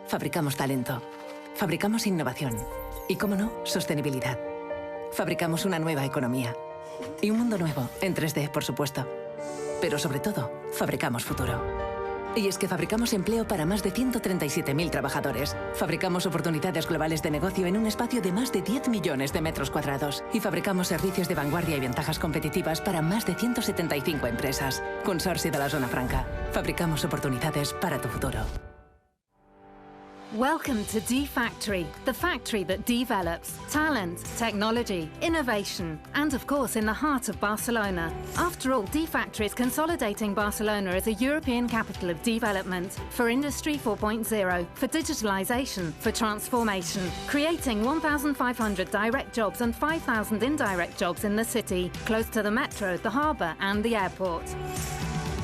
Fabricamos talento. Fabricamos innovación. Y, cómo no, sostenibilidad. Fabricamos una nueva economía. Y un mundo nuevo, en 3D, por supuesto. Pero sobre todo, fabricamos futuro. Y es que fabricamos empleo para más de 137.000 trabajadores. Fabricamos oportunidades globales de negocio en un espacio de más de 10 millones de metros cuadrados. Y fabricamos servicios de vanguardia y ventajas competitivas para más de 175 empresas. Consorcio de la Zona Franca. Fabricamos oportunidades para tu futuro. Welcome to D-Factory, the factory that develops talent, technology, innovation, and of course in the heart of Barcelona. After all, D-Factory is consolidating Barcelona as a European capital of development for Industry 4.0, for digitalization, for transformation, creating 1,500 direct jobs and 5,000 indirect jobs in the city, close to the metro, the harbour and the airport.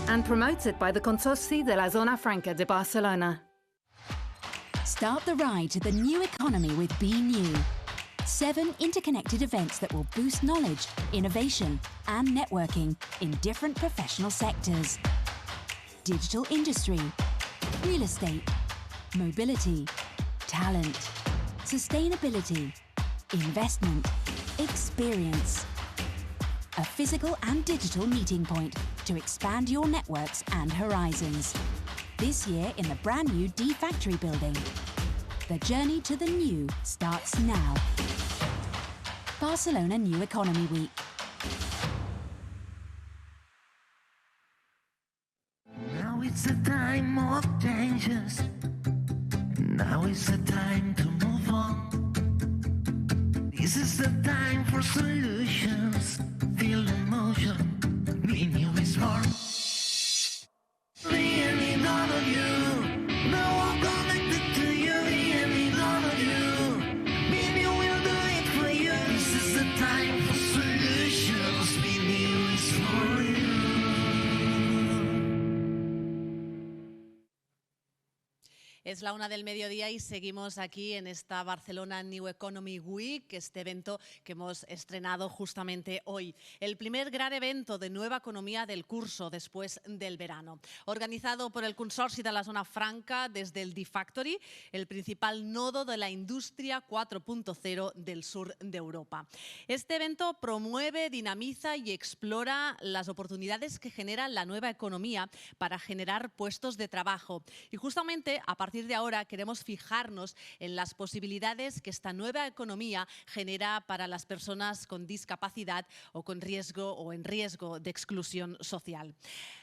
And promoted by the Consorci de la Zona Franca de Barcelona. Start the ride to the new economy with Be New. 7 interconnected events that will boost knowledge, innovation, and networking in different professional sectors. Digital industry, real estate, mobility, talent, sustainability, investment, experience. A physical and digital meeting point to expand your networks and horizons. This year in the brand new D-Factory building. The journey to the new starts now. Barcelona New Economy Week. Now it's the time of changes. Now is the time to move on. This is the time for solutions. Feel the motion. Be new is born. Es la 1 del mediodía y seguimos aquí en esta Barcelona New Economy Week, este evento que hemos estrenado justamente hoy. El primer gran evento de nueva economía del curso después del verano. Organizado por el Consorci de la Zona Franca desde el D-Factory, el principal nodo de la industria 4.0 del sur de Europa. Este evento promueve, dinamiza y explora las oportunidades que genera la nueva economía para generar puestos de trabajo. Y justamente a partir de ahora queremos fijarnos en las posibilidades que esta nueva economía genera para las personas con discapacidad o con riesgo o en riesgo de exclusión social.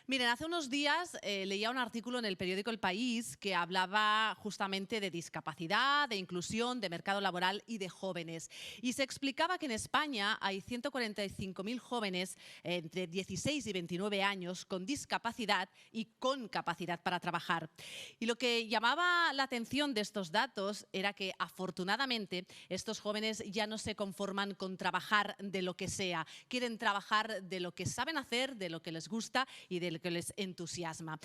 Miren, hace unos días leía un artículo en el periódico El País que hablaba justamente de discapacidad, de inclusión, de mercado laboral y de jóvenes. Y se explicaba que en España hay 145.000 jóvenes entre 16 y 29 años con discapacidad y con capacidad para trabajar. Y lo que llamaba la atención de estos datos era que afortunadamente estos jóvenes ya no se conforman con trabajar de lo que sea, quieren trabajar de lo que saben hacer, de lo que les gusta y de lo que les entusiasma.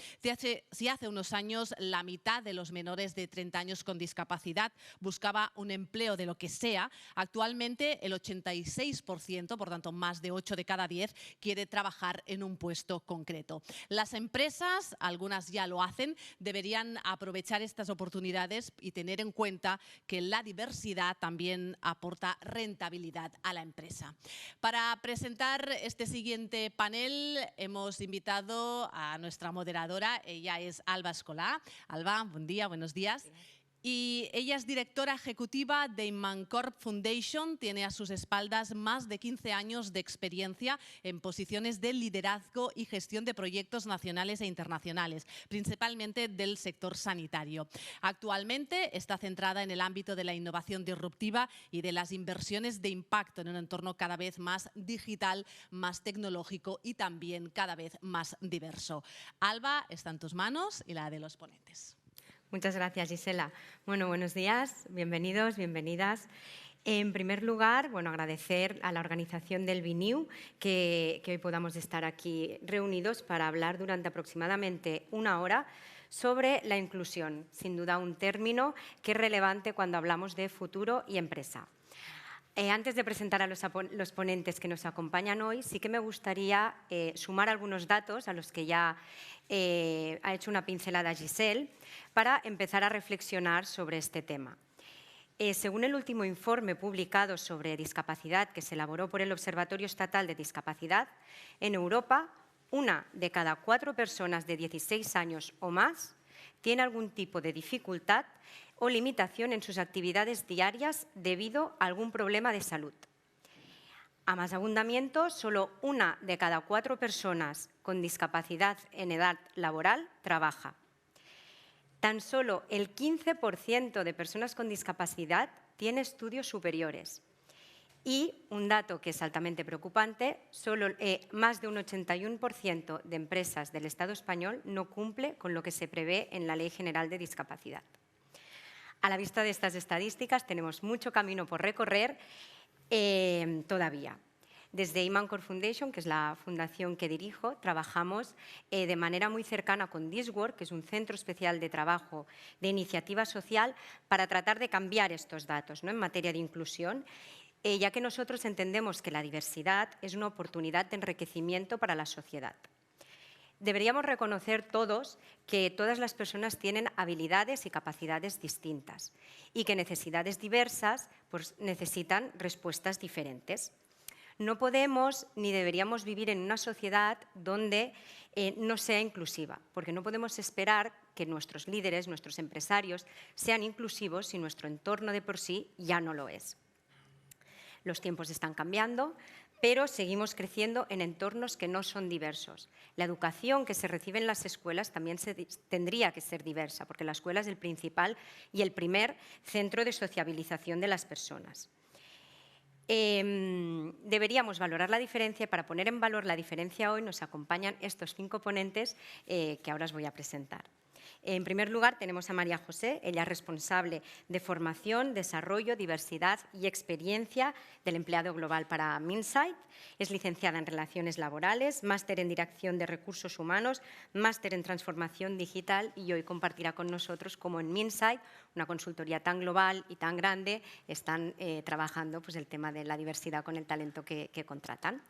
Si hace unos años la mitad de los menores de 30 años con discapacidad buscaba un empleo de lo que sea, actualmente el 86%, por tanto más de 8 de cada 10, quiere trabajar en un puesto concreto. Las empresas, algunas ya lo hacen, deberían aprovechar estas oportunidades y tener en cuenta que la diversidad también aporta rentabilidad a la empresa. Para presentar este siguiente panel hemos invitado a nuestra moderadora, ella es Alba Escolà. Alba, buen día, buenos días. Y ella es directora ejecutiva de Immancorp Foundation, tiene a sus espaldas más de 15 años de experiencia en posiciones de liderazgo y gestión de proyectos nacionales e internacionales, principalmente del sector sanitario. Actualmente está centrada en el ámbito de la innovación disruptiva y de las inversiones de impacto en un entorno cada vez más digital, más tecnológico y también cada vez más diverso. Alba, está en tus manos y la de los ponentes. Muchas gracias, Gisela. Bueno, buenos días, bienvenidos, bienvenidas. En primer lugar, agradecer a la organización del Be New que hoy podamos estar aquí reunidos para hablar durante aproximadamente una hora sobre la inclusión, sin duda un término que es relevante cuando hablamos de futuro y empresa. Antes de presentar a los ponentes que nos acompañan hoy, sí que me gustaría sumar algunos datos a los que ya ha hecho una pincelada Giselle para empezar a reflexionar sobre este tema. Según el último informe publicado sobre discapacidad que se elaboró por el Observatorio Estatal de Discapacidad, en Europa, 1 de cada 4 personas de 16 años o más tiene algún tipo de dificultad o limitación en sus actividades diarias debido a algún problema de salud. A más abundamiento, solo 1 de cada 4 personas con discapacidad en edad laboral trabaja. Tan solo el 15% de personas con discapacidad tiene estudios superiores. Y un dato que es altamente preocupante, solo más de un 81% de empresas del Estado español no cumple con lo que se prevé en la Ley General de Discapacidad. A la vista de estas estadísticas tenemos mucho camino por recorrer todavía. Desde Imancor Foundation, que es la fundación que dirijo, trabajamos de manera muy cercana con Diswork, que es un centro especial de trabajo de iniciativa social, para tratar de cambiar estos datos, ¿no?, en materia de inclusión, ya que nosotros entendemos que la diversidad es una oportunidad de enriquecimiento para la sociedad. Deberíamos reconocer todos que todas las personas tienen habilidades y capacidades distintas y que necesidades diversas pues, necesitan respuestas diferentes. No podemos ni deberíamos vivir en una sociedad donde no sea inclusiva, porque no podemos esperar que nuestros líderes, nuestros empresarios, sean inclusivos si nuestro entorno de por sí ya no lo es. Los tiempos están cambiando, pero seguimos creciendo en entornos que no son diversos. La educación que se recibe en las escuelas también tendría que ser diversa, porque la escuela es el principal y el primer centro de sociabilización de las personas. Deberíamos valorar la diferencia y para poner en valor la diferencia hoy nos acompañan estos 5 ponentes que ahora os voy a presentar. En primer lugar, tenemos a María José, ella es responsable de formación, desarrollo, diversidad y experiencia del empleado global para Minsight. Es licenciada en Relaciones Laborales, máster en Dirección de Recursos Humanos, máster en Transformación Digital y hoy compartirá con nosotros cómo en Minsight, una consultoría tan global y tan grande, están trabajando pues, el tema de la diversidad con el talento que contratan.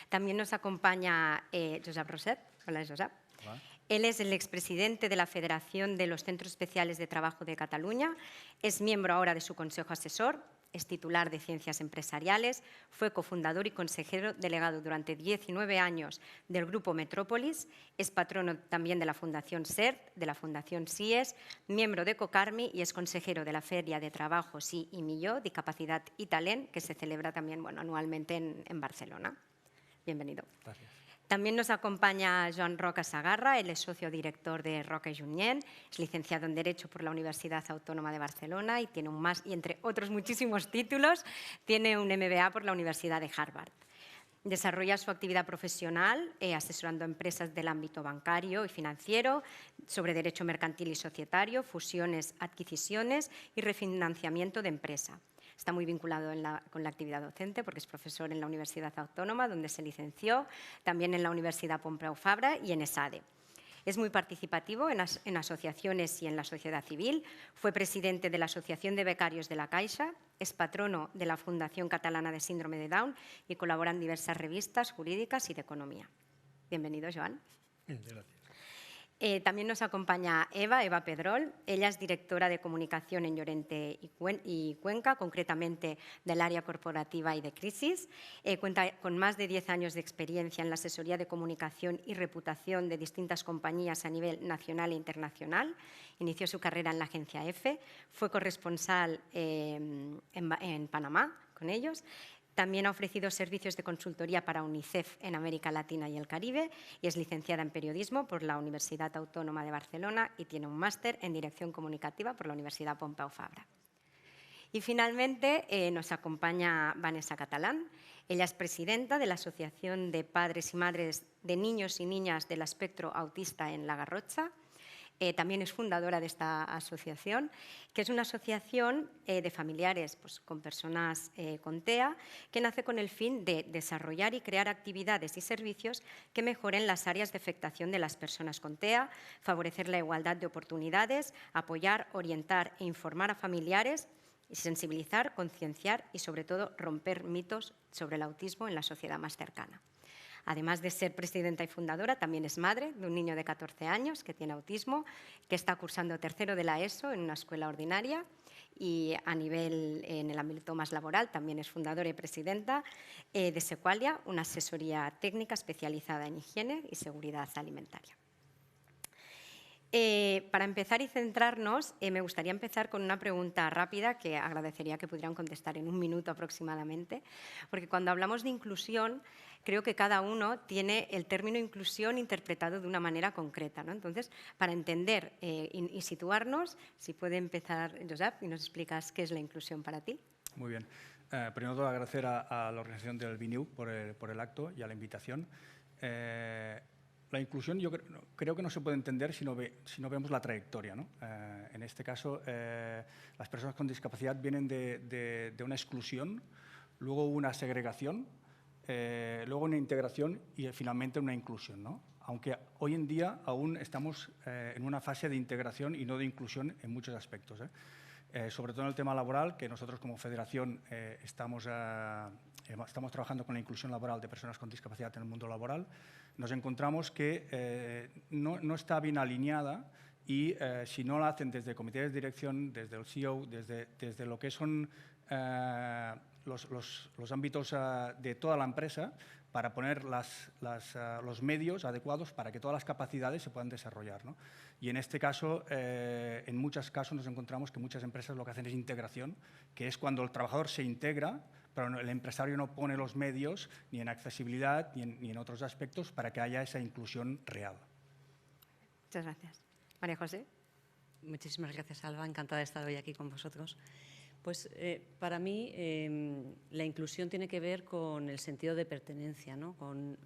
También nos acompaña Josep Roset. Hola, Josep. Hola. Él es el expresidente de la Federación de los Centros Especiales de Trabajo de Cataluña, es miembro ahora de su Consejo Asesor, es titular de Ciencias Empresariales, fue cofundador y consejero delegado durante 19 años del Grupo Metrópolis, es patrono también de la Fundación SERT, de la Fundación SIES, miembro de COCARMI y es consejero de la Feria de Trabajo Sí y Millor, Discapacidad y Talent, que se celebra también anualmente en Barcelona. Bienvenido. Gracias. También nos acompaña Joan Roca Sagarra, él es socio director de Roca y Junyent, es licenciado en Derecho por la Universidad Autónoma de Barcelona y tiene y entre otros muchísimos títulos, tiene un MBA por la Universidad de Harvard. Desarrolla su actividad profesional asesorando a empresas del ámbito bancario y financiero sobre derecho mercantil y societario, fusiones, adquisiciones y refinanciamiento de empresa. Está muy vinculado con la actividad docente porque es profesor en la Universidad Autónoma, donde se licenció, también en la Universidad Pompeu Fabra y en ESADE. Es muy participativo en asociaciones y en la sociedad civil. Fue presidente de la Asociación de Becarios de la Caixa, es patrono de la Fundación Catalana de Síndrome de Down y colabora en diversas revistas jurídicas y de economía. Bienvenido, Joan. Gracias. También nos acompaña Eva Pedrol. Ella es directora de comunicación en Llorente y Cuenca, concretamente del área corporativa y de crisis. Cuenta con más de 10 años de experiencia en la asesoría de comunicación y reputación de distintas compañías a nivel nacional e internacional. Inició su carrera en la agencia EFE, fue corresponsal en Panamá con ellos. También ha ofrecido servicios de consultoría para UNICEF en América Latina y el Caribe y es licenciada en Periodismo por la Universidad Autónoma de Barcelona y tiene un máster en Dirección Comunicativa por la Universidad Pompeu Fabra. Y finalmente nos acompaña Vanessa Catalán. Ella es presidenta de la Asociación de Padres y Madres de Niños y Niñas del Espectro Autista en La Garrotxa. También es fundadora de esta asociación, que es una asociación de familiares pues, con personas con TEA, que nace con el fin de desarrollar y crear actividades y servicios que mejoren las áreas de afectación de las personas con TEA, favorecer la igualdad de oportunidades, apoyar, orientar e informar a familiares y sensibilizar, concienciar y, sobre todo, romper mitos sobre el autismo en la sociedad más cercana. Además de ser presidenta y fundadora, también es madre de un niño de 14 años que tiene autismo, que está cursando tercero de la ESO en una escuela ordinaria, y a nivel en el ámbito más laboral también es fundadora y presidenta de Sequalia, una asesoría técnica especializada en higiene y seguridad alimentaria. Para empezar y centrarnos, me gustaría empezar con una pregunta rápida que agradecería que pudieran contestar en un minuto aproximadamente, porque cuando hablamos de inclusión, creo que cada uno tiene el término inclusión interpretado de una manera concreta, ¿no? Entonces, para entender y situarnos, si puede empezar, Josep, y nos explicas qué es la inclusión para ti. Muy bien. Primero todo agradecer a la organización del BNIU por el acto y a la invitación. La inclusión yo creo que no se puede entender si no vemos la trayectoria, ¿no? En este caso, las personas con discapacidad vienen de una exclusión, luego una segregación, luego una integración y finalmente una inclusión, ¿no? Aunque hoy en día aún estamos en una fase de integración y no de inclusión en muchos aspectos, sobre todo en el tema laboral, que nosotros como federación estamos trabajando con la inclusión laboral de personas con discapacidad en el mundo laboral. Nos encontramos que no está bien alineada y si no la hacen desde el comité de dirección, desde el CEO, desde lo que son los ámbitos de toda la empresa, para poner los medios adecuados para que todas las capacidades se puedan desarrollar, ¿no? Y en este caso, en muchos casos nos encontramos que muchas empresas lo que hacen es integración, que es cuando el trabajador se integra, pero el empresario no pone los medios ni en accesibilidad ni en otros aspectos para que haya esa inclusión real. Muchas gracias. María José. Muchísimas gracias, Alba. Encantada de estar hoy aquí con vosotros. Pues para mí la inclusión tiene que ver con el sentido de pertenencia, ¿no? Con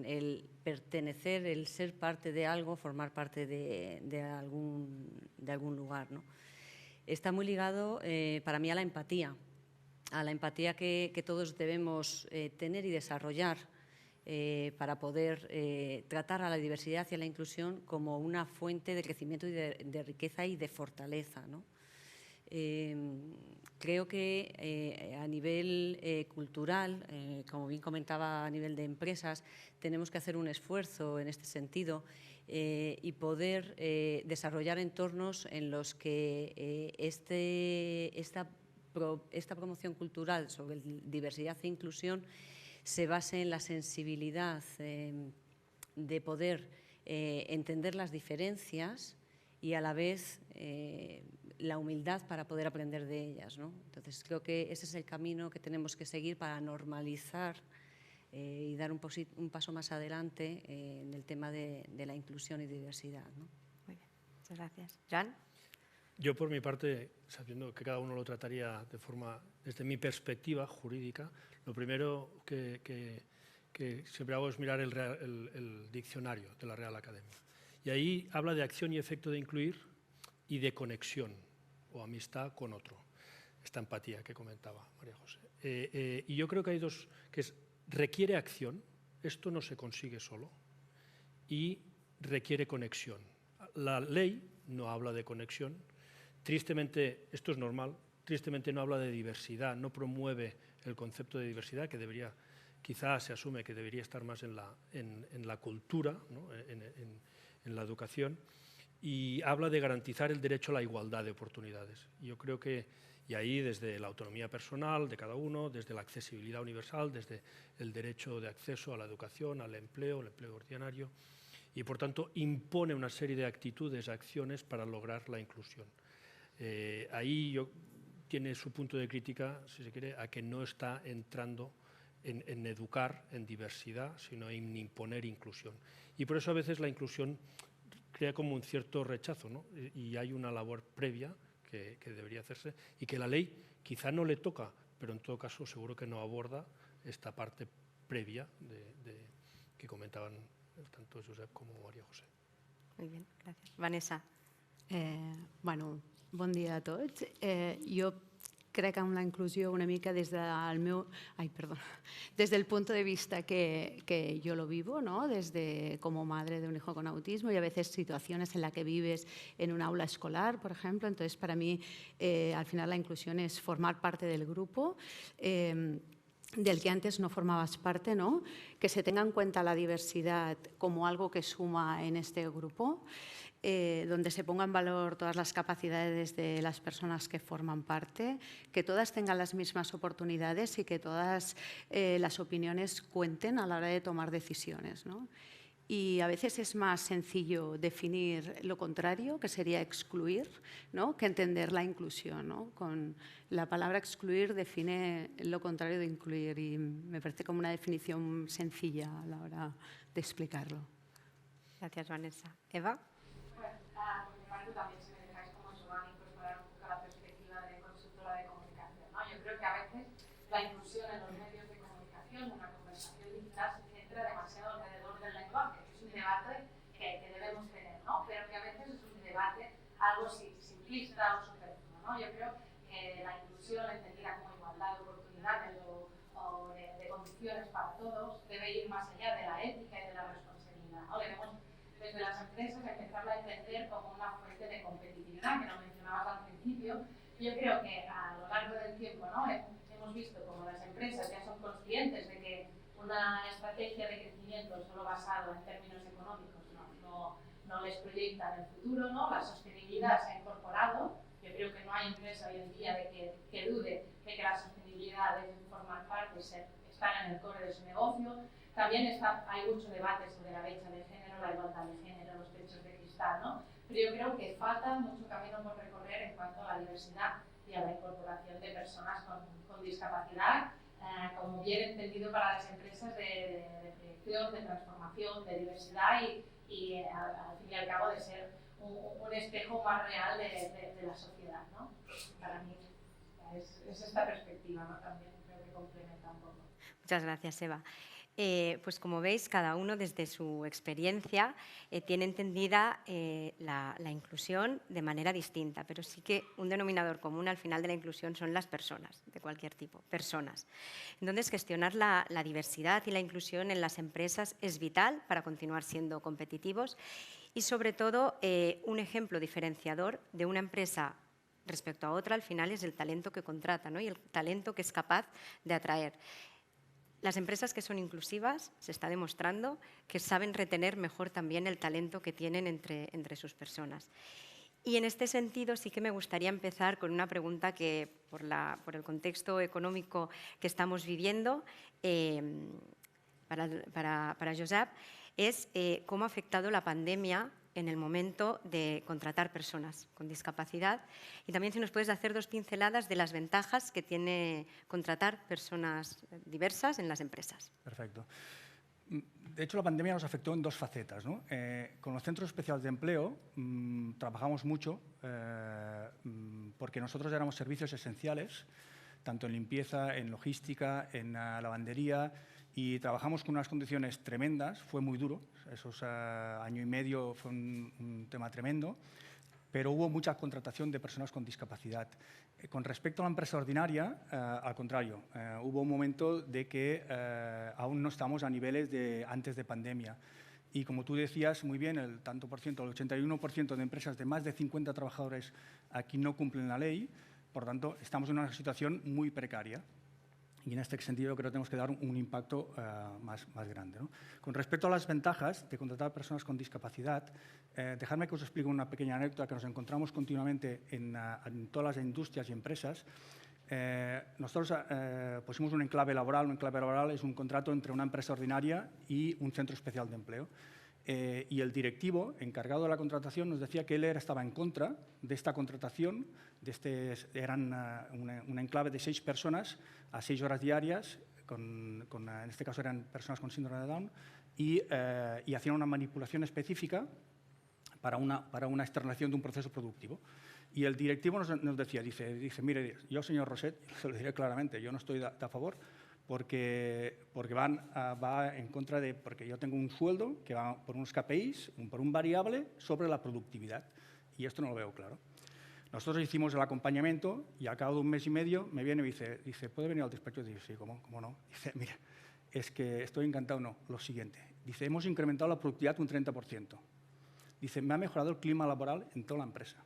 el pertenecer, el ser parte de algo, formar parte de algún lugar, ¿no? Está muy ligado para mí a la empatía que todos debemos tener y desarrollar para poder tratar a la diversidad y a la inclusión como una fuente de crecimiento y de riqueza y de fortaleza, ¿no? Creo que a nivel cultural, como bien comentaba, a nivel de empresas, tenemos que hacer un esfuerzo en este sentido y poder desarrollar entornos en los que esta promoción cultural sobre diversidad e inclusión se base en la sensibilidad de poder entender las diferencias y a la vez la humildad para poder aprender de ellas, ¿no? Entonces creo que ese es el camino que tenemos que seguir para normalizar y dar un paso más adelante en el tema de la inclusión y diversidad, ¿no? Muy bien, muchas gracias. Jan. Yo, por mi parte, sabiendo que cada uno lo trataría de forma, desde mi perspectiva jurídica, lo primero que siempre hago es mirar el diccionario de la Real Academia. Y ahí habla de acción y efecto de incluir y de conexión o amistad con otro. Esta empatía que comentaba María José. Y yo creo que hay dos, que requiere acción, esto no se consigue solo, y requiere conexión. La ley no habla de conexión, tristemente, esto es normal, tristemente no habla de diversidad, no promueve el concepto de diversidad que debería, quizás se asume que debería estar más en la cultura, ¿no? en la educación, y habla de garantizar el derecho a la igualdad de oportunidades. Yo creo que, y ahí desde la autonomía personal de cada uno, desde la accesibilidad universal, desde el derecho de acceso a la educación, al empleo, el empleo ordinario, y por tanto impone una serie de actitudes, acciones para lograr la inclusión. Ahí tiene su punto de crítica, si se quiere, a que no está entrando en educar en diversidad, sino en imponer inclusión. Y por eso a veces la inclusión crea como un cierto rechazo, ¿no? Y hay una labor previa que debería hacerse y que la ley quizá no le toca, pero en todo caso seguro que no aborda esta parte previa que comentaban tanto Josep como María José. Muy bien, gracias. Vanessa. Bon dia a tots. Jo crec en la inclusió una mica des del desde el punto de vista que yo lo vivo, ¿no? Desde como madre de un hijo con autismo y a veces situaciones en las que vives en un aula escolar, por ejemplo. Entonces, para mí, al final la inclusión es formar parte del grupo del que antes no formabas parte, ¿no? Que se tenga en cuenta la diversidad como algo que suma en este grupo, donde se ponga en valor todas las capacidades de las personas que forman parte, que todas tengan las mismas oportunidades y que todas las opiniones cuenten a la hora de tomar decisiones, ¿no? Y a veces es más sencillo definir lo contrario, que sería excluir, ¿no? Que entender la inclusión, ¿no? Con la palabra excluir define lo contrario de incluir y me parece como una definición sencilla a la hora de explicarlo. Gracias, Vanessa. Eva. Bueno, por mi parte también, si me dejáis como Joan, incorporar un poco la perspectiva de consultora de comunicación, ¿no? Yo creo que a veces la inclusión en los medios de comunicación, una conversación digital, se centra demasiado alrededor del lenguaje, que es un debate que debemos tener, ¿no? Pero que a veces es un debate algo simplista o superfluo, ¿no? Yo creo que la inclusión, entendida como igualdad de oportunidades o de condiciones para todos, debe ir más allá de la ética y de la responsabilidad, ¿no? Debemos desde las empresas empezarla a entender como una fuente de competitividad, que lo mencionabas al principio. Yo creo que a lo largo del tiempo, ¿no? Hemos visto como las empresas ya son conscientes de que una estrategia de crecimiento solo basado en términos económicos no les proyecta en el futuro, ¿no? La sostenibilidad se ha incorporado. Yo creo que no hay empresa hoy en día que dude de que la sostenibilidad debe formar parte, estar en el core de su negocio. También hay mucho debate sobre la brecha de género, la igualdad de género, los techos de cristal, ¿no? Pero yo creo que falta mucho camino por recorrer en cuanto a la diversidad y a la incorporación de personas con discapacidad, como bien entendido para las empresas de proyección, de transformación, de diversidad y al fin y al cabo de ser un espejo más real de la sociedad, ¿no? Para mí es esta perspectiva, ¿no? También creo que complementa un poco. Muchas gracias, Eva. Pues como veis, cada uno desde su experiencia tiene entendida la inclusión de manera distinta, pero sí que un denominador común al final de la inclusión son las personas, de cualquier tipo, personas. Entonces, gestionar la diversidad y la inclusión en las empresas es vital para continuar siendo competitivos y, sobre todo, un ejemplo diferenciador de una empresa respecto a otra, al final, es el talento que contrata, ¿no? Y el talento que es capaz de atraer. Las empresas que son inclusivas se está demostrando que saben retener mejor también el talento que tienen entre sus personas. Y en este sentido sí que me gustaría empezar con una pregunta que, por el contexto económico que estamos viviendo, para Josep, es cómo ha afectado la pandemia en el momento de contratar personas con discapacidad y también si nos puedes hacer 2 pinceladas de las ventajas que tiene contratar personas diversas en las empresas. Perfecto. De hecho, la pandemia nos afectó en 2 facetas, ¿no? Con los centros especiales de empleo trabajamos mucho porque nosotros éramos servicios esenciales, tanto en limpieza, en logística, en lavandería, y trabajamos con unas condiciones tremendas. Fue muy duro, esos año y medio fue un tema tremendo, pero hubo mucha contratación de personas con discapacidad. Con respecto a la empresa ordinaria, al contrario, hubo un momento de que aún no estamos a niveles de antes de pandemia. Y como tú decías muy bien, el 81% de empresas de más de 50 trabajadores aquí no cumplen la ley, por tanto, estamos en una situación muy precaria. Y en este sentido creo que tenemos que dar un impacto más grande, ¿no? Con respecto a las ventajas de contratar personas con discapacidad, dejadme que os explique una pequeña anécdota que nos encontramos continuamente en todas las industrias y empresas. Nosotros pusimos un enclave laboral. Un enclave laboral es un contrato entre una empresa ordinaria y un centro especial de empleo. Y el directivo encargado de la contratación nos decía que él estaba en contra de esta contratación. Eran un enclave de 6 personas a 6 horas diarias, en este caso eran personas con síndrome de Down, y hacían una manipulación específica para una externalización de un proceso productivo. Y el directivo nos decía, dice, mire, yo, señor Roset, se lo diré claramente, yo no estoy a favor, porque va en contra de, porque yo tengo un sueldo que va por unos KPIs, por un variable sobre la productividad, y esto no lo veo claro. Nosotros hicimos el acompañamiento y al cabo de un mes y medio me viene y me dice, ¿puede venir al despacho? Digo, sí, ¿cómo no? Dice, mira, es que estoy encantado. No, lo siguiente. Dice, hemos incrementado la productividad un 30%. Dice, me ha mejorado el clima laboral en toda la empresa.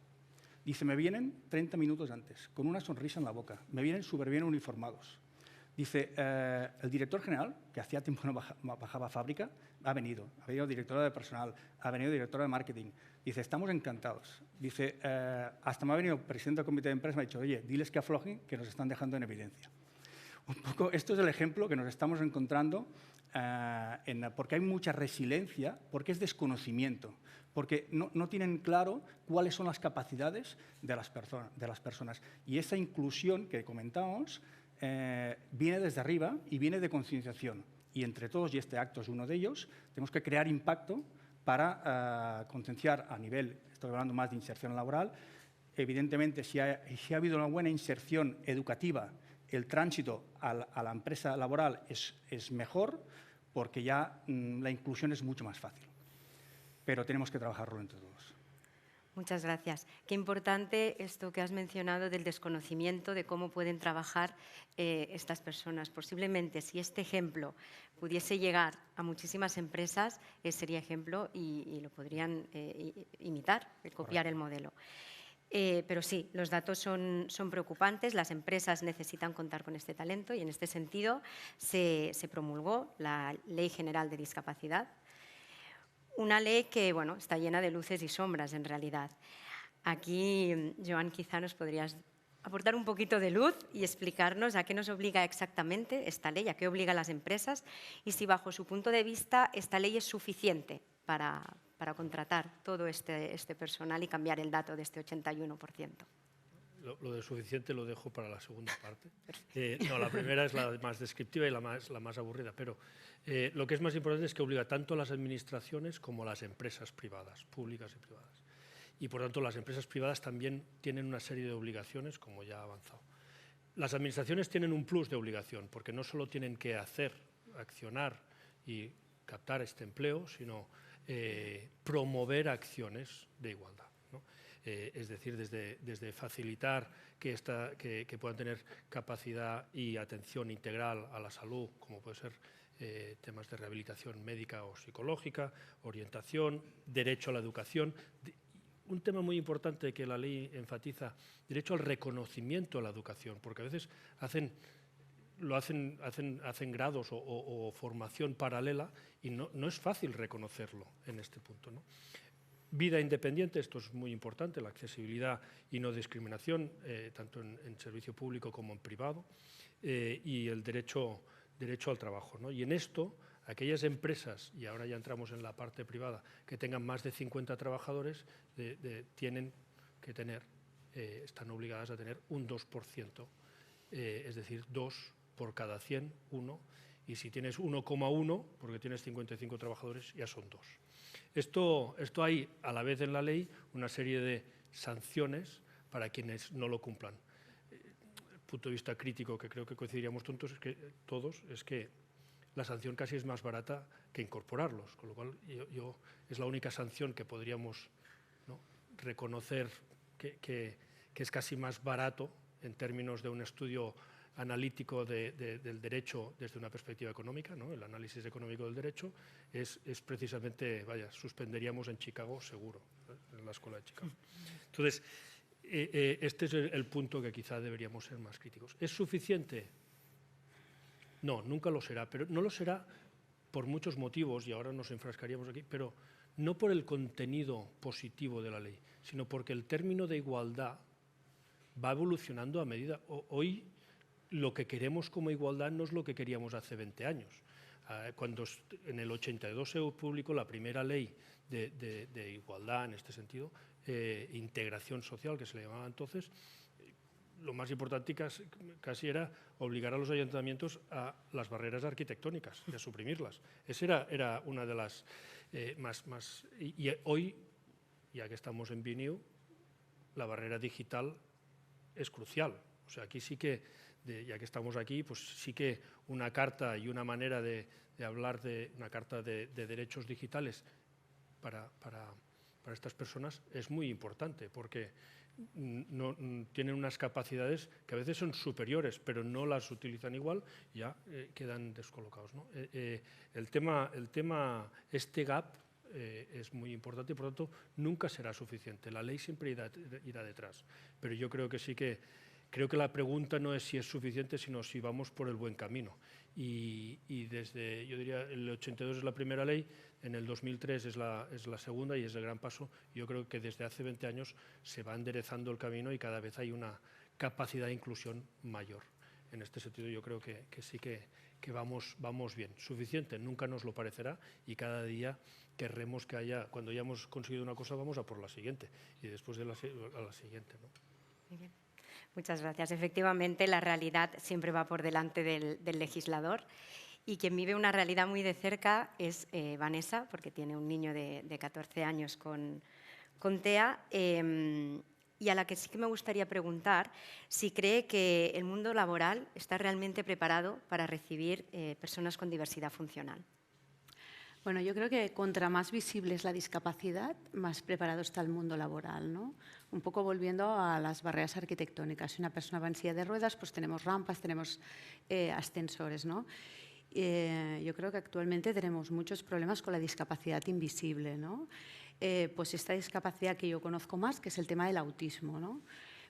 Dice, me vienen 30 minutos antes, con una sonrisa en la boca. Me vienen súper bien uniformados. Dice, el director general, que hacía tiempo no bajaba a fábrica, ha venido directora de personal, ha venido directora de marketing. Dice, estamos encantados. Dice, hasta me ha venido el presidente del comité de empresa y me ha dicho, oye, diles que aflojen, que nos están dejando en evidencia. Un poco, esto es el ejemplo que nos estamos encontrando, porque hay mucha resiliencia, porque es desconocimiento, porque no tienen claro cuáles son las capacidades de las personas. Y esa inclusión que comentábamos viene desde arriba y viene de concienciación. Y entre todos, y este acto es uno de ellos, tenemos que crear impacto para concienciar a nivel, estoy hablando más de inserción laboral. Evidentemente, si ha habido una buena inserción educativa, el tránsito a la empresa laboral es mejor, porque ya la inclusión es mucho más fácil. Pero tenemos que trabajarlo entre todos. Muchas gracias. Qué importante esto que has mencionado del desconocimiento de cómo pueden trabajar estas personas. Posiblemente, si este ejemplo pudiese llegar a muchísimas empresas, sería ejemplo y lo podrían imitar, copiar el modelo. Pero sí, los datos son preocupantes, las empresas necesitan contar con este talento y en este sentido se promulgó la Ley General de Discapacidad. Una ley que, bueno, está llena de luces y sombras, en realidad. Aquí, Joan, quizá nos podrías aportar un poquito de luz y explicarnos a qué nos obliga exactamente esta ley, a qué obliga a las empresas y si, bajo su punto de vista, esta ley es suficiente para contratar todo este personal y cambiar el dato de este 81%. Lo de suficiente lo dejo para la segunda parte. No, la primera es la más descriptiva y la más aburrida, pero lo que es más importante es que obliga tanto a las administraciones como a las empresas privadas, públicas y privadas. Y por tanto las empresas privadas también tienen una serie de obligaciones, como ya ha avanzado. Las administraciones tienen un plus de obligación, porque no solo tienen que accionar y captar este empleo, sino promover acciones de igualdad, ¿no? Es decir, desde facilitar que puedan tener capacidad y atención integral a la salud, como puede ser temas de rehabilitación médica o psicológica, orientación, derecho a la educación. Un tema muy importante que la ley enfatiza, derecho al reconocimiento a la educación, porque a veces hacen grados o formación paralela y no es fácil reconocerlo en este punto, ¿no? Vida independiente, esto es muy importante, la accesibilidad y no discriminación, tanto en servicio público como en privado, y el derecho al trabajo, ¿no? Y en esto, aquellas empresas, y ahora ya entramos en la parte privada, que tengan más de 50 trabajadores, tienen que tener, están obligadas a tener un 2%, es decir, 2 por cada 100, 1, y si tienes 1,1, porque tienes 55 trabajadores, ya son 2. Esto hay a la vez en la ley una serie de sanciones para quienes no lo cumplan. El punto de vista crítico que creo que coincidiríamos todos es que la sanción casi es más barata que incorporarlos, con lo cual es la única sanción que podríamos, ¿no?, reconocer que es casi más barato en términos de un estudio analítico del derecho desde una perspectiva económica, ¿no? El análisis económico del derecho es precisamente, suspenderíamos en Chicago seguro, en la escuela de Chicago. Entonces, este es el punto que quizá deberíamos ser más críticos. ¿Es suficiente? No, nunca lo será, pero no lo será por muchos motivos, y ahora nos enfrascaríamos aquí, pero no por el contenido positivo de la ley, sino porque el término de igualdad va evolucionando a medida. Hoy lo que queremos como igualdad no es lo que queríamos hace 20 años. Cuando en el 82 se publicó la primera ley de igualdad en este sentido, integración social, que se le llamaba entonces, lo más importante casi era obligar a los ayuntamientos a las barreras arquitectónicas y a suprimirlas. Esa era una de las más. Y hoy, ya que estamos en BNew, la barrera digital es crucial. O sea, aquí sí que, ya que estamos aquí, pues sí que una carta y una manera de hablar de una carta de derechos digitales para para estas personas es muy importante, porque tienen unas capacidades que a veces son superiores, pero no las utilizan igual, ya quedan descolocados, ¿no? Este gap es muy importante y, por lo tanto, nunca será suficiente. La ley siempre irá detrás, pero yo creo que sí que la pregunta no es si es suficiente, sino si vamos por el buen camino. Y desde, yo diría, el 82 es la primera ley, en el 2003 es la segunda y es el gran paso. Yo creo que desde hace 20 años se va enderezando el camino y cada vez hay una capacidad de inclusión mayor. En este sentido yo creo que sí que vamos bien. Suficiente nunca nos lo parecerá y cada día querremos que haya, cuando ya hemos conseguido una cosa, vamos a por la siguiente y después de a la siguiente, ¿no? Muy bien. Muchas gracias. Efectivamente, la realidad siempre va por delante del legislador y quien vive una realidad muy de cerca es Vanessa, porque tiene un niño de 14 años con TEA, y a la que sí que me gustaría preguntar si cree que el mundo laboral está realmente preparado para recibir personas con diversidad funcional. Bueno, yo creo que contra más visible es la discapacidad, más preparado está el mundo laboral, ¿no? Un poco volviendo a las barreras arquitectónicas. Si una persona va en silla de ruedas, pues tenemos rampas, tenemos ascensores, ¿no? Yo creo que actualmente tenemos muchos problemas con la discapacidad invisible, ¿no? Pues esta discapacidad que yo conozco más, que es el tema del autismo, ¿no?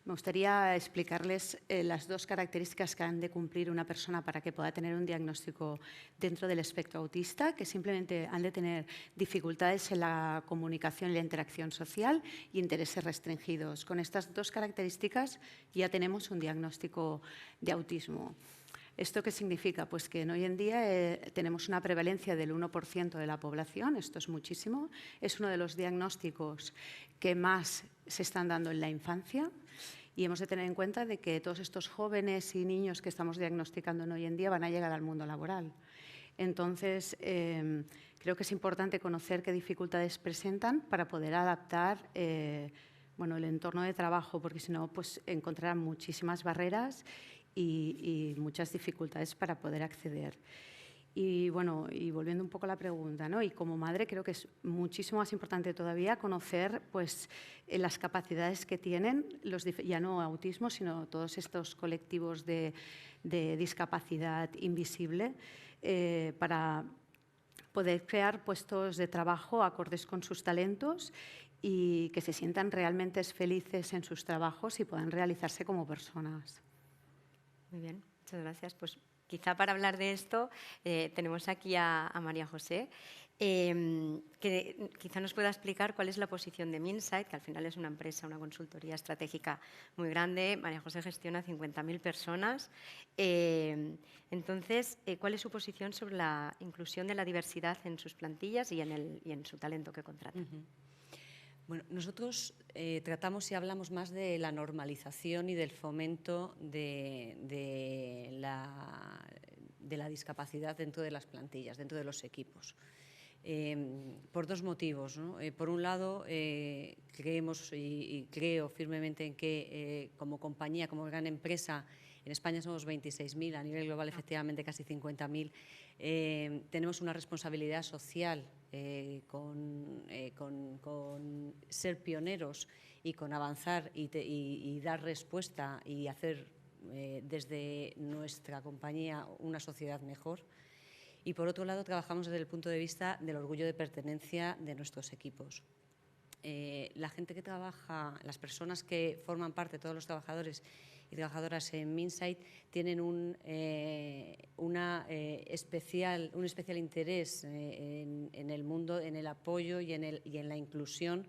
Me gustaría explicarles las dos características que han de cumplir una persona para que pueda tener un diagnóstico dentro del espectro autista, que simplemente han de tener dificultades en la comunicación y la interacción social y intereses restringidos. Con estas dos características ya tenemos un diagnóstico de autismo. ¿Esto qué significa? Pues que hoy en día tenemos una prevalencia del 1% de la población, esto es muchísimo, es uno de los diagnósticos que más se están dando en la infancia y hemos de tener en cuenta de que todos estos jóvenes y niños que estamos diagnosticando hoy en día van a llegar al mundo laboral. Entonces, creo que es importante conocer qué dificultades presentan para poder adaptar bueno, el entorno de trabajo, porque si no, pues encontrarán muchísimas barreras y muchas dificultades para poder acceder. Y bueno, y volviendo un poco a la pregunta, ¿no? Y como madre creo que es muchísimo más importante todavía conocer pues, las capacidades que tienen, ya no autismo, sino todos estos colectivos de discapacidad invisible para poder crear puestos de trabajo acordes con sus talentos y que se sientan realmente felices en sus trabajos y puedan realizarse como personas. Muy bien, muchas gracias. Pues quizá para hablar de esto tenemos aquí a María José, que quizá nos pueda explicar cuál es la posición de Minsight, que al final es una empresa, una consultoría estratégica muy grande. María José gestiona 50.000 personas. Entonces, ¿cuál es su posición sobre la inclusión de la diversidad en sus plantillas y en su talento que contratan? Bueno, nosotros tratamos y hablamos más de la normalización y del fomento de la discapacidad dentro de las plantillas, dentro de los equipos. Por dos motivos, ¿no? Por un lado, creemos y creo firmemente en que como compañía, como gran empresa, en España somos 26.000, a nivel global efectivamente casi 50.000, tenemos una responsabilidad social con ser pioneros y con avanzar y dar respuesta y hacer desde nuestra compañía una sociedad mejor. Y por otro lado, trabajamos desde el punto de vista del orgullo de pertenencia de nuestros equipos. La gente que trabaja, las personas que forman parte, todos los trabajadores y trabajadoras en Minsight tienen un especial interés en el mundo, en el apoyo y en la inclusión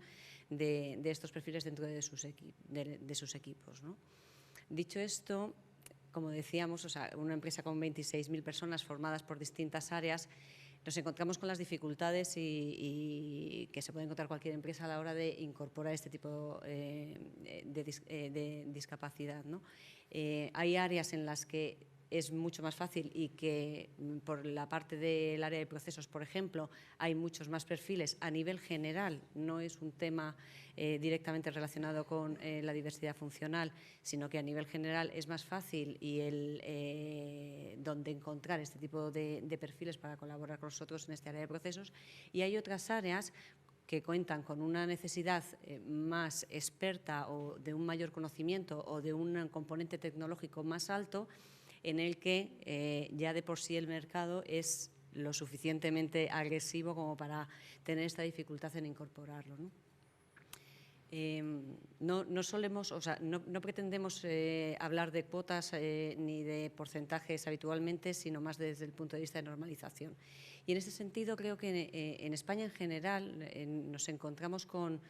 de estos perfiles dentro de sus equipos, ¿no? Dicho esto, como decíamos, o sea, una empresa con 26.000 personas formadas por distintas áreas, nos encontramos con las dificultades y que se puede encontrar cualquier empresa a la hora de incorporar este tipo de discapacidad, ¿no? Hay áreas en las que es mucho más fácil y que por la parte del área de procesos, por ejemplo, hay muchos más perfiles a nivel general, no es un tema directamente relacionado con la diversidad funcional, sino que a nivel general es más fácil y donde encontrar este tipo de perfiles para colaborar con nosotros en este área de procesos. Y hay otras áreas que cuentan con una necesidad más experta o de un mayor conocimiento o de un componente tecnológico más alto, en el que ya de por sí el mercado es lo suficientemente agresivo como para tener esta dificultad en incorporarlo, ¿no? No pretendemos hablar de cuotas ni de porcentajes habitualmente, sino más desde el punto de vista de normalización. Y en ese sentido creo que en España en general nos encontramos con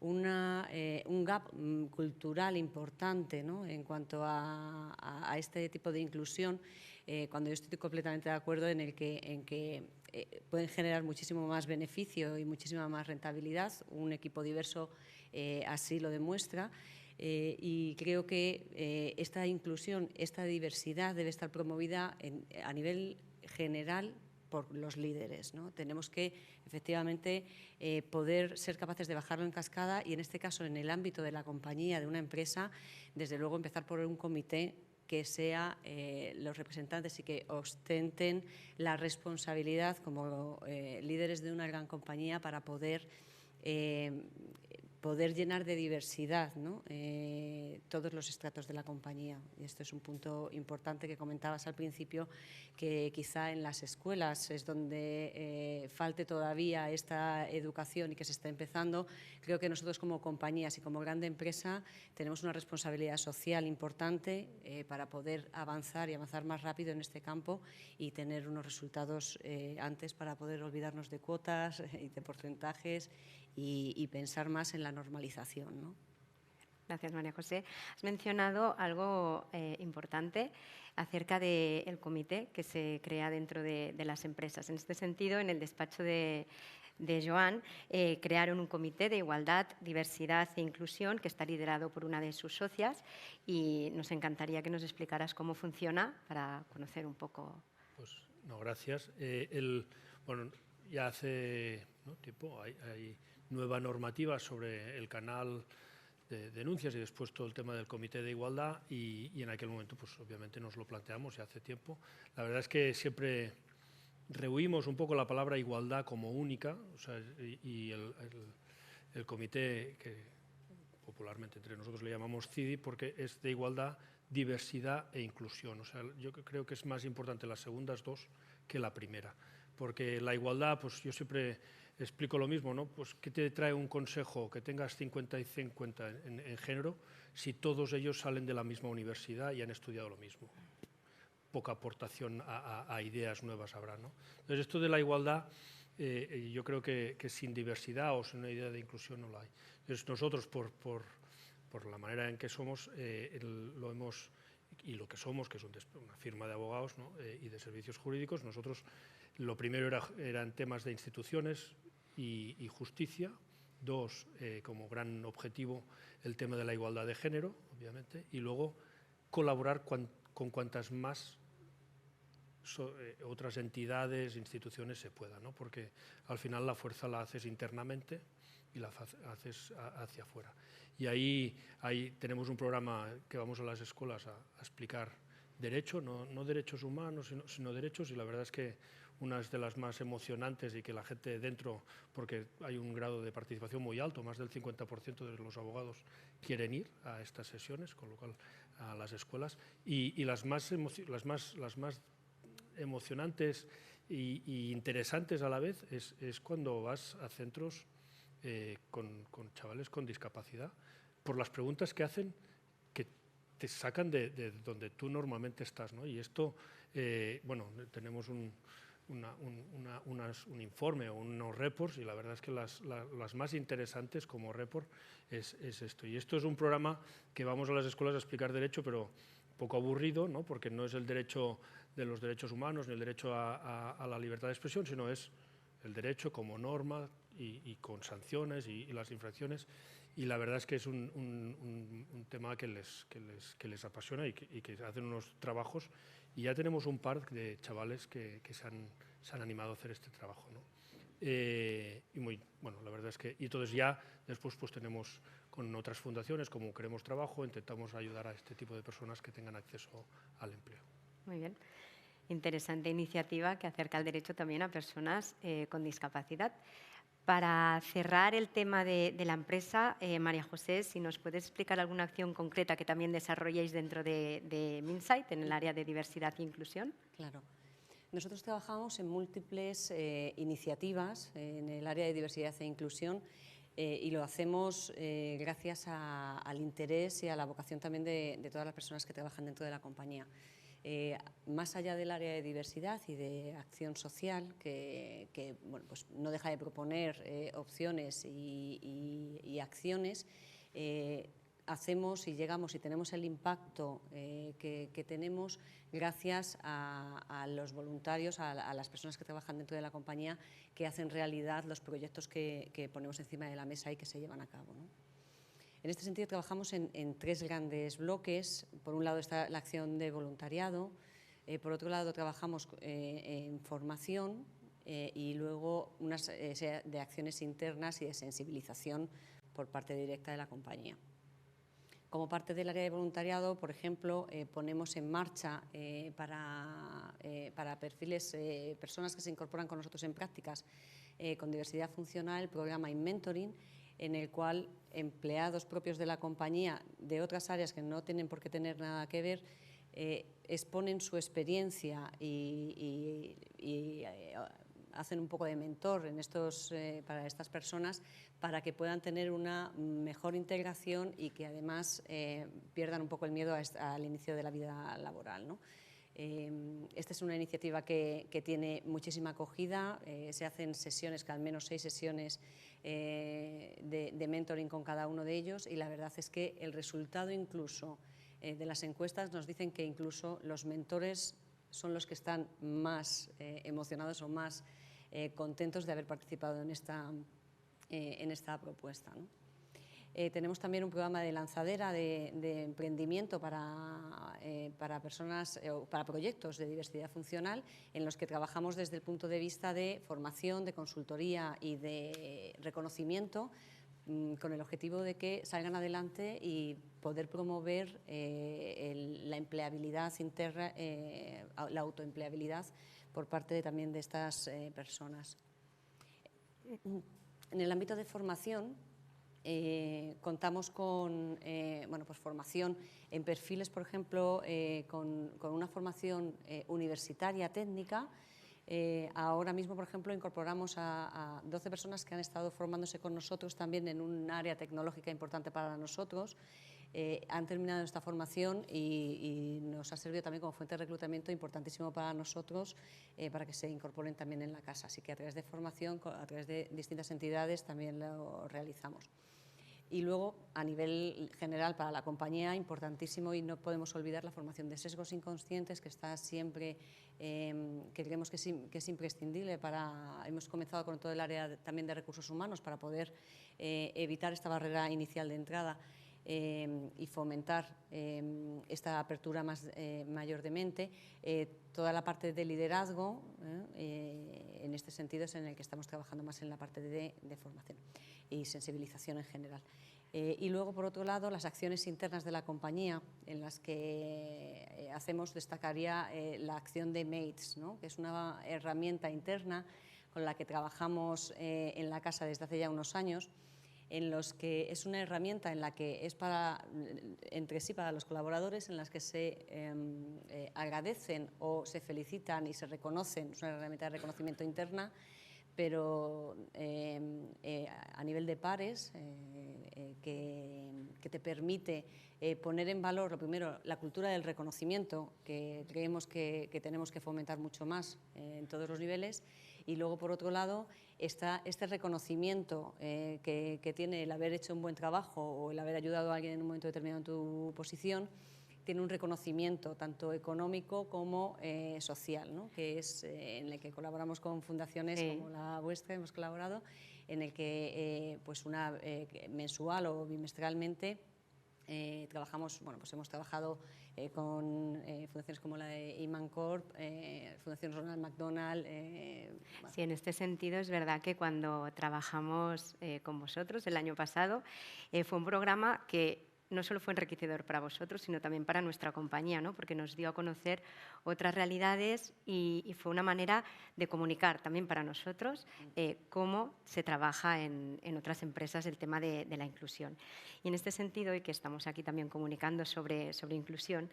un gap cultural importante, ¿no?, en cuanto a este tipo de inclusión, cuando yo estoy completamente de acuerdo en que pueden generar muchísimo más beneficio y muchísima más rentabilidad. Un equipo diverso así lo demuestra. Y creo que esta inclusión, esta diversidad debe estar promovida a nivel general por los líderes, ¿no? Tenemos que, efectivamente, poder ser capaces de bajarlo en cascada y, en este caso, en el ámbito de la compañía, de una empresa, desde luego empezar por un comité que sea los representantes y que ostenten la responsabilidad como líderes de una gran compañía para poder llenar de diversidad, ¿no?, todos los estratos de la compañía. Y esto es un punto importante que comentabas al principio, que quizá en las escuelas es donde falte todavía esta educación y que se está empezando. Creo que nosotros como compañías y como grande empresa tenemos una responsabilidad social importante para poder avanzar y avanzar más rápido en este campo y tener unos resultados antes, para poder olvidarnos de cuotas y de porcentajes y pensar más en la normalización, ¿no? Gracias, María José. Has mencionado algo importante acerca del comité que se crea dentro de las empresas. En este sentido, en el despacho de Joan, crearon un comité de igualdad, diversidad e inclusión que está liderado por una de sus socias, y nos encantaría que nos explicaras cómo funciona para conocer un poco. Pues no, gracias. Bueno, ya hace tiempo hay nueva normativa sobre el canal de denuncias y después todo el tema del comité de igualdad, y en aquel momento pues obviamente nos lo planteamos ya hace tiempo. La verdad es que siempre rehuimos un poco la palabra igualdad como única, o sea, y el comité, que popularmente entre nosotros le llamamos CIDI, porque es de igualdad, diversidad e inclusión. O sea, yo creo que es más importante las segundas dos que la primera, porque la igualdad, pues yo siempre explico lo mismo, ¿no? Pues ¿qué te trae un consejo que tengas 50 y 50 en género si todos ellos salen de la misma universidad y han estudiado lo mismo? Poca aportación a ideas nuevas habrá, ¿no? Entonces, esto de la igualdad, yo creo que sin diversidad o sin una idea de inclusión no la hay. Entonces, nosotros, por la manera en que somos, lo hemos, y lo que somos, que es una firma de abogados, ¿no?, y de servicios jurídicos, nosotros lo primero eran temas de instituciones y justicia. Dos, como gran objetivo, el tema de la igualdad de género, obviamente, y luego colaborar con cuantas más otras entidades, instituciones se puedan, ¿no? Porque al final la fuerza la haces internamente y la haces hacia afuera. Y ahí tenemos un programa que vamos a las escuelas a explicar derecho, no derechos humanos, sino derechos, y la verdad es que una de las más emocionantes, y que la gente dentro, porque hay un grado de participación muy alto, más del 50% de los abogados quieren ir a estas sesiones, con lo cual a las escuelas, y las más emocionantes y interesantes a la vez es cuando vas a centros con chavales con discapacidad, por las preguntas que hacen, que te sacan de donde tú normalmente estás, ¿no? Y esto, bueno, tenemos un informe o unos reports, y la verdad es que las más interesantes como report es esto. Y esto es un programa que vamos a las escuelas a explicar derecho, pero poco aburrido, ¿no? Porque no es el derecho de los derechos humanos ni el derecho a la libertad de expresión, sino es el derecho como norma y con sanciones y las infracciones. Y la verdad es que es un tema que les apasiona y que hacen unos trabajos. Y ya tenemos un par de chavales que se han animado a hacer este trabajo, ¿no? Y muy, bueno, la verdad es que, y entonces ya después pues tenemos con otras fundaciones, como Queremos Trabajo, intentamos ayudar a este tipo de personas que tengan acceso al empleo. Muy bien. Interesante iniciativa que acerca el derecho también a personas con discapacidad. Para cerrar el tema de la empresa, María José, si nos puedes explicar alguna acción concreta que también desarrolléis dentro de Minsight en el área de diversidad e inclusión. Claro. Nosotros trabajamos en múltiples iniciativas en el área de diversidad e inclusión y lo hacemos gracias al interés y a la vocación también de todas las personas que trabajan dentro de la compañía. Más allá del área de diversidad y de acción social, que bueno, pues no deja de proponer opciones y acciones, hacemos y llegamos y tenemos el impacto que tenemos gracias a los voluntarios, a las personas que trabajan dentro de la compañía, que hacen realidad los proyectos que ponemos encima de la mesa y que se llevan a cabo, ¿no? En este sentido, trabajamos en tres grandes bloques. Por un lado está la acción de voluntariado, por otro lado trabajamos en formación y luego unas de acciones internas y de sensibilización por parte directa de la compañía. Como parte del área de voluntariado, por ejemplo, ponemos en marcha para perfiles, personas que se incorporan con nosotros en prácticas con diversidad funcional, el programa InMentoring, en el cual empleados propios de la compañía de otras áreas que no tienen por qué tener nada que ver exponen su experiencia y hacen un poco de mentor para estas personas para que puedan tener una mejor integración y que además pierdan un poco el miedo al inicio de la vida laboral, ¿no? Esta es una iniciativa que tiene muchísima acogida, se hacen sesiones, al menos 6 sesiones de mentoring con cada uno de ellos y la verdad es que el resultado incluso de las encuestas nos dicen que incluso los mentores son los que están más emocionados o más contentos de haber participado en esta propuesta, ¿no? Tenemos también un programa de lanzadera de emprendimiento para personas, para proyectos de diversidad funcional en los que trabajamos desde el punto de vista de formación, de consultoría y de reconocimiento con el objetivo de que salgan adelante y poder promover la empleabilidad interna, la autoempleabilidad por parte también de estas personas. En el ámbito de formación, contamos con pues formación en perfiles, por ejemplo, con una formación universitaria técnica. Ahora mismo, por ejemplo, incorporamos a 12 personas que han estado formándose con nosotros también en un área tecnológica importante para nosotros. Han terminado esta formación y nos ha servido también como fuente de reclutamiento importantísimo para nosotros, para que se incorporen también en la casa. Así que a través de formación, a través de distintas entidades también lo realizamos. Y luego, a nivel general para la compañía, importantísimo y no podemos olvidar la formación de sesgos inconscientes, que está siempre, que creemos que es imprescindible hemos comenzado con todo el área también de recursos humanos para poder evitar esta barrera inicial de entrada y fomentar esta apertura mayor de mente. Toda la parte de liderazgo, en este sentido es en el que estamos trabajando más en la parte de formación y sensibilización en general. Y luego, por otro lado, las acciones internas de la compañía, en las que destacaría la acción de Mates, ¿no? Que es una herramienta interna con la que trabajamos en la casa desde hace ya unos años, en los que es una herramienta en la que es entre sí para los colaboradores, en las que se agradecen o se felicitan y se reconocen. Es una herramienta de reconocimiento interna, pero a nivel de pares, que te permite poner en valor, lo primero, la cultura del reconocimiento, que creemos que tenemos que fomentar mucho más en todos los niveles, y luego, por otro lado, está este reconocimiento que tiene el haber hecho un buen trabajo o el haber ayudado a alguien en un momento determinado en tu posición, tiene un reconocimiento tanto económico como social, ¿no? Que es en el que colaboramos con fundaciones como la vuestra, hemos colaborado, en el que mensual o bimestralmente trabajamos, pues hemos trabajado con fundaciones como la de Imancorp, Fundación Ronald McDonald. Sí, en este sentido es verdad que cuando trabajamos con vosotros el año pasado fue un programa que no solo fue enriquecedor para vosotros, sino también para nuestra compañía, ¿no? Porque nos dio a conocer otras realidades y fue una manera de comunicar también para nosotros cómo se trabaja en otras empresas el tema de la inclusión. Y en este sentido, y que estamos aquí también comunicando sobre inclusión,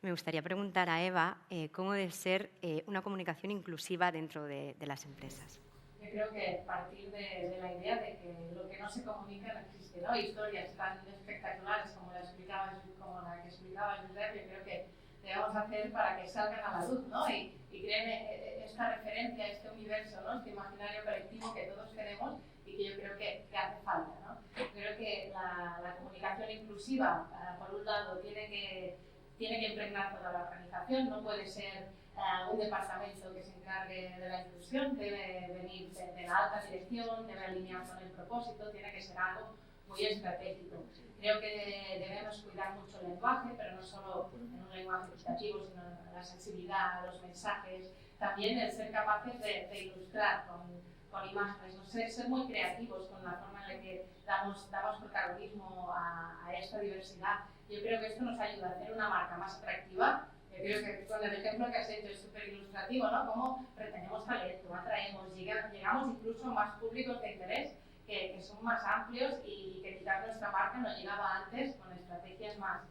me gustaría preguntar a Eva cómo debe ser una comunicación inclusiva dentro de las empresas. Yo creo que partir de la idea de que lo que no se comunica no existe, ¿no? Historias tan espectaculares como la que explicaba Josep, yo creo que debemos hacer para que salgan a la luz, ¿no? Y creen esta referencia, este universo, ¿no? Este imaginario colectivo que todos tenemos y que yo creo que hace falta, ¿no? Creo que la comunicación inclusiva, por un lado, tiene que impregnar toda la organización, no puede ser un departamento que se encargue de la inclusión, debe venir de la alta dirección, debe alinear con el propósito, tiene que ser algo muy estratégico. Creo que debemos cuidar mucho el lenguaje, pero no solo en un lenguaje equitativo, sino en la sensibilidad, los mensajes, también el ser capaces de ilustrar con imágenes, ¿no? Ser muy creativos con la forma en la que damos protagonismo a esta diversidad. Yo creo que esto nos ayuda a hacer una marca más atractiva. Yo creo que con el ejemplo que has hecho es súper ilustrativo, ¿no? Cómo retenemos talento, atraemos, llegamos incluso a más públicos de interés que son más amplios y que quizás nuestra marca no llegaba antes con estrategias más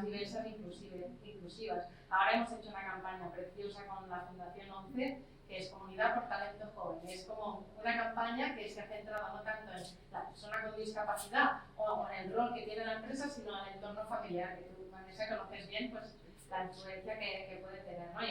diversas e inclusivas. Ahora hemos hecho una campaña preciosa con la Fundación 11, que es Comunidad por Talento Joven. Es como una campaña que se ha centrado no tanto en la persona con discapacidad o en el rol que tiene la empresa, sino en el entorno familiar, que tú, Vanessa, conoces bien, pues la influencia que puede tener, ¿no? Y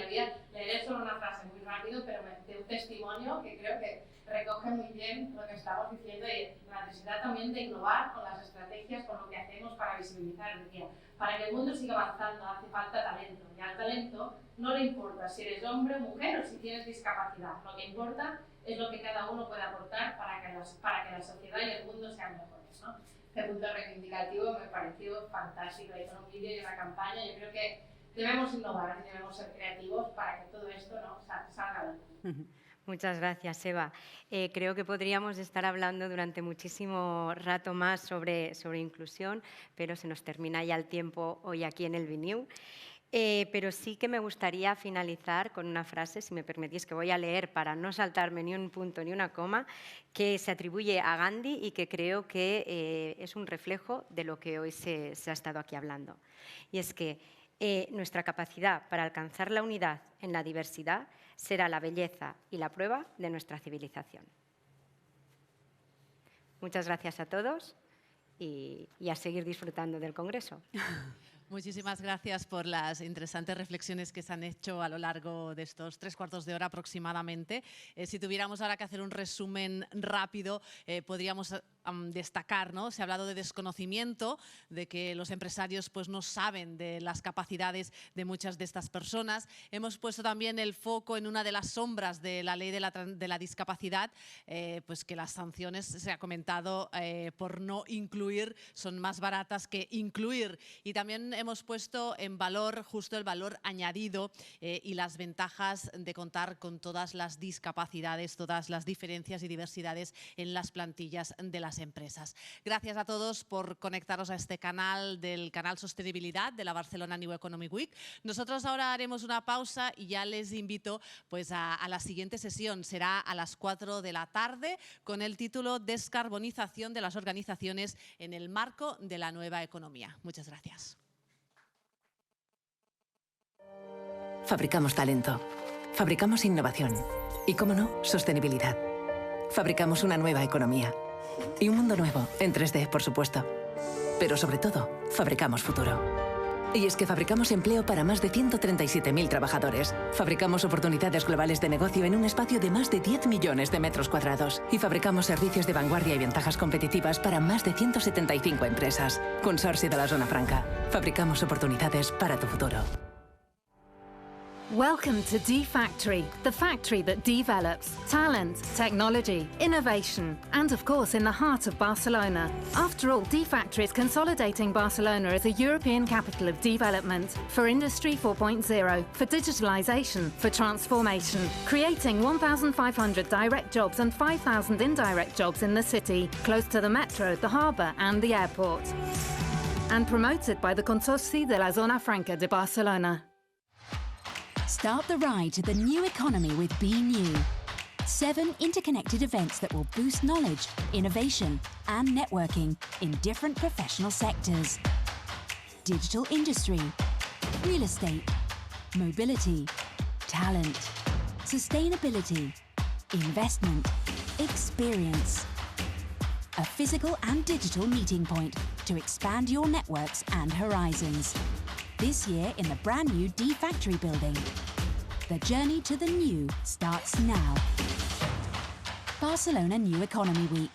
leeré solo una frase muy rápido, pero de un testimonio que creo que recoge muy bien lo que estamos diciendo y la necesidad también de innovar con las estrategias, con lo que hacemos para visibilizar el día. Para que el mundo siga avanzando hace falta talento, y al talento no le importa si eres hombre o mujer o si tienes discapacidad. Lo que importa es lo que cada uno puede aportar para que la sociedad y el mundo sean mejores, ¿no? Este punto reivindicativo me pareció fantástico, y con un vídeo y una campaña. Yo creo que debemos innovar y debemos ser creativos para que todo esto, ¿no?, salga a la luz. Muchas gracias, Eva. Creo que podríamos estar hablando durante muchísimo rato más sobre inclusión, pero se nos termina ya el tiempo hoy aquí en el BNIU. Pero sí que me gustaría finalizar con una frase, si me permitís, que voy a leer para no saltarme ni un punto ni una coma, que se atribuye a Gandhi y que creo que es un reflejo de lo que hoy se ha estado aquí hablando. Y es que nuestra capacidad para alcanzar la unidad en la diversidad será la belleza y la prueba de nuestra civilización. Muchas gracias a todos y a seguir disfrutando del Congreso. Muchísimas gracias por las interesantes reflexiones que se han hecho a lo largo de estos 3/4 de hora aproximadamente. Si tuviéramos ahora que hacer un resumen rápido, podríamos destacar, ¿no? Se ha hablado de desconocimiento, de que los empresarios pues, no saben de las capacidades de muchas de estas personas. Hemos puesto también el foco en una de las sombras de la ley de la discapacidad, pues que las sanciones, se ha comentado, por no incluir son más baratas que incluir. Y también hemos puesto en valor justo el valor añadido y las ventajas de contar con todas las discapacidades, todas las diferencias y diversidades en las plantillas de las empresas. Gracias a todos por conectaros a este canal del canal Sostenibilidad de la Barcelona New Economy Week. Nosotros ahora haremos una pausa y ya les invito pues, a la siguiente sesión. Será a las 4 de la tarde con el título Descarbonización de las organizaciones en el marco de la nueva economía. Muchas gracias. Fabricamos talento, fabricamos innovación y, cómo no, sostenibilidad. Fabricamos una nueva economía y un mundo nuevo, en 3D, por supuesto. Pero sobre todo, fabricamos futuro. Y es que fabricamos empleo para más de 137.000 trabajadores. Fabricamos oportunidades globales de negocio en un espacio de más de 10 millones de metros cuadrados. Y fabricamos servicios de vanguardia y ventajas competitivas para más de 175 empresas. Consorcio de la Zona Franca. Fabricamos oportunidades para tu futuro. Welcome to D-Factory, the factory that develops talent, technology, innovation, and of course in the heart of Barcelona. After all, D-Factory is consolidating Barcelona as a European capital of development for Industry 4.0, for digitalization, for transformation, creating 1,500 direct jobs and 5,000 indirect jobs in the city, close to the metro, the harbour and the airport. and promoted by the Consorci de la Zona Franca de Barcelona. Start the ride to the new economy with Be New. 7 interconnected events that will boost knowledge, innovation, and networking in different professional sectors. Digital industry, real estate, mobility, talent, sustainability, investment, experience. A physical and digital meeting point to expand your networks and horizons. This year in the brand new D Factory building. The journey to the new starts now. Barcelona New Economy Week.